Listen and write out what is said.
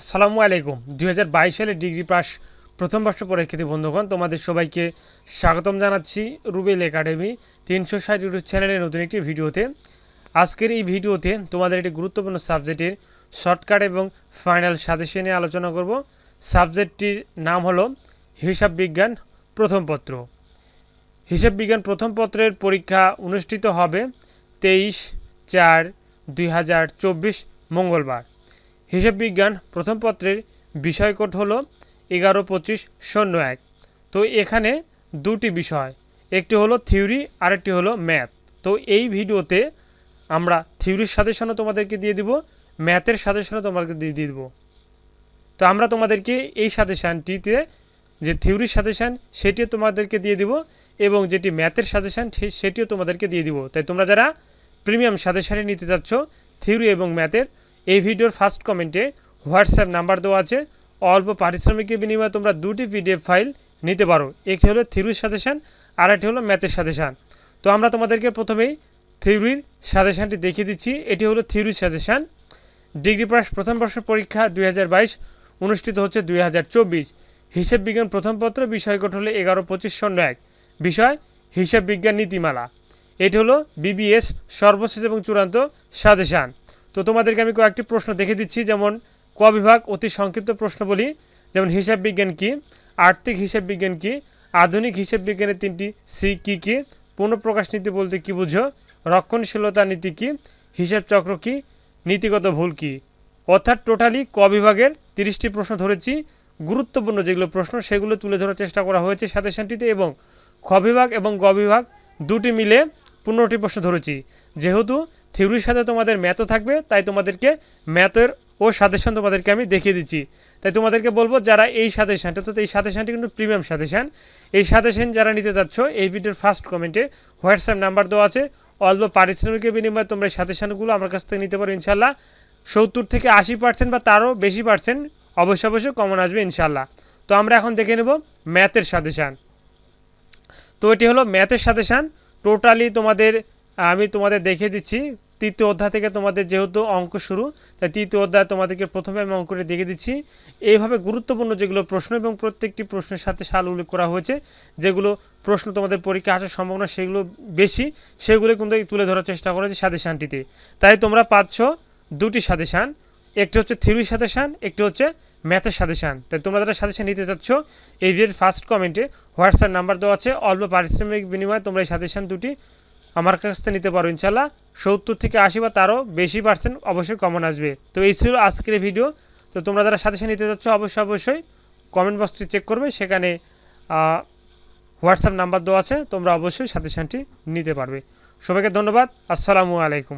আসসালামু আলাইকুম। 2022 সালে ডিগ্রি পাস প্রথম বর্ষ পরীক্ষার্থী বন্ধুগণ, তোমাদের সবাইকে স্বাগতম জানাচ্ছি রুবেল একাডেমি 360 ইউটিউব চ্যানেলের নতুন একটি ভিডিওতে। আজকের এই ভিডিওতে তোমাদের একটি গুরুত্বপূর্ণ সাবজেক্টের শর্টকাট এবং ফাইনাল সাজেশন নিয়ে আলোচনা করব। সাবজেক্টটির নাম হলো হিসাব বিজ্ঞান প্রথম পত্র। হিসাব বিজ্ঞান প্রথম পত্রের পরীক্ষা অনুষ্ঠিত হবে 23/4/2024 মঙ্গলবার। হিসাব বিজ্ঞান প্রথম পত্রের বিষয় কোড হলো 112501। তো এখানে দুটি বিষয়, একটি হলো থিওরি আর একটি হলো ম্যাথ। তো এই ভিডিওতে আমরা থিওরির সাজেশনও তোমাদেরকে দিয়ে দিব, ম্যাথের সাজেশনও তোমাদেরকে দিয়ে দিব। তো আমরা তোমাদেরকে এই সাজেশানটিতে যে থিওরির সাজেশান সেটিও তোমাদেরকে দিয়ে দিব এবং যেটি ম্যাথের সাজেশান সেটিও তোমাদেরকে দিয়ে দিব। তাই তোমরা যারা প্রিমিয়াম সাজেশানে নিতে চাচ্ছ থিওরি এবং ম্যাথের, এই ভিডিওর ফার্স্ট কমেন্টে হোয়াটসঅ্যাপ নাম্বার দেওয়া আছে। অল্প পারিশ্রমিকের বিনিময়ে তোমরা দুটি পিডিএফ ফাইল নিতে পারো, একটি হলো থিওরির সাজেশান আর একটি হলো ম্যাথের সাজেশান। তো আমরা তোমাদেরকে প্রথমেই থিওরির সাজেশানটি দেখিয়ে দিচ্ছি। এটি হলো থিওরির সাজেশান। ডিগ্রি পাস প্রথম বর্ষ পরীক্ষা 2022 অনুষ্ঠিত হচ্ছে 2024। হিসাব বিজ্ঞান প্রথম পত্র, বিষয় কোড হলো 112501। বিষয় হিসাব বিজ্ঞান নীতিমালা। এটি হলো বিবিএস সর্বশেষ এবং চূড়ান্ত সাজেশান। তো তোমাদেরকে আমি কয়েকটি প্রশ্ন দেখে দিচ্ছি, যেমন ক বিভাগ অতি সংক্ষিপ্ত প্রশ্ন বলি, যেমন হিসাব বিজ্ঞান কি, আর্থিক হিসাব বিজ্ঞান কি, আধুনিক হিসাব বিজ্ঞানের তিনটি সি কী কী, পুনঃপ্রকাশ নীতি বলতে কি বুঝো, রক্ষণশীলতা নীতি কি, হিসাব চক্র কি, নীতিগত ভুল কি। অর্থাৎ টোটালি ক বিভাগের 30টি প্রশ্ন ধরেছি। গুরুত্বপূর্ণ যেগুলো প্রশ্ন সেগুলো তুলে ধরার চেষ্টা করা হয়েছে সাজেশনটিতে, এবং খ বিভাগ এবং গ বিভাগ দুটি মিলে 15টি প্রশ্ন ধরেছি। যেহেতু থিওরির সাথে তোমাদের ম্যাথও থাকবে, তাই তোমাদেরকে ম্যাথের ও সাজেশন তোমাদেরকে আমি দেখিয়ে দিচ্ছি। তাই তোমাদেরকে বলবো যারা এই সাজেশনটা, তো এই সাজেশনটি কিন্তু প্রিমিয়াম সাজেশন, এই সাজেশন যারা নিতে চাচ্ছ এই ভিডিওর ফার্স্ট কমেন্টে হোয়াটসঅ্যাপ নাম্বার দেওয়া আছে। অল্প পারিশ্রমিকের বিনিময়ে তোমরা এই সাজেশনগুলো আমার কাছ থেকে নিতে পারো ইনশাল্লাহ। 70 থেকে 80% বা তারও বেশি পার্সেন্ট অবশ্যই কমন আসবে ইনশাল্লাহ। তো আমরা এখন দেখে নেব ম্যাথের সাজেশান। তো এটি হলো ম্যাথের সাজেশান। টোটালি আমি তোমাদের দেখিয়ে দিচ্ছি। তৃতীয় অধ্যায় থেকে তোমাদের যেহেতু অঙ্ক শুরু, তাই তৃতীয় অধ্যায় তোমাদেরকে প্রথমে আমি অঙ্কটি দেখিয়ে দিচ্ছি। এইভাবে গুরুত্বপূর্ণ যেগুলো প্রশ্ন এবং প্রত্যেকটি প্রশ্নের সাথে সাল উল্লেখ করা হয়েছে, যেগুলো প্রশ্ন তোমাদের পরীক্ষা আসার সম্ভাবনা সেগুলো বেশি, সেগুলো কিন্তু তুলে ধরার চেষ্টা করেছে সাজেশানটিতে। তাই তোমরা পাচ্ছ দুটি সাজেশান, একটি হচ্ছে থিওরি সাজেশান, একটি হচ্ছে ম্যাথের সাজেশান। তাই তোমরা যারা সাজেশান নিতে চাচ্ছ এই ভিডিওর ফার্স্ট কমেন্টে হোয়াটসঅ্যাপ নাম্বার দেওয়া আছে। অল্প পারিশ্রমিক বিনিময়ে তোমরা এই সাজেশান দুটি আমার কাছ থেকে নিতে পারো ইনশাল্লাহ। 70 থেকে 80 বা তারও বেশি পার্সেন্ট অবশ্যই কমন আসবে। তো এই ছিল আজকের ভিডিও। তো তোমরা যারা সাজেশান নিতে চাচ্ছ অবশ্যই কমেন্ট বক্সটি চেক করবে, সেখানে হোয়াটসঅ্যাপ নাম্বার দেওয়া আছে, তোমরা অবশ্যই সাজেশানটি নিতে পারবে। সবাইকে ধন্যবাদ। আসসালামু আলাইকুম।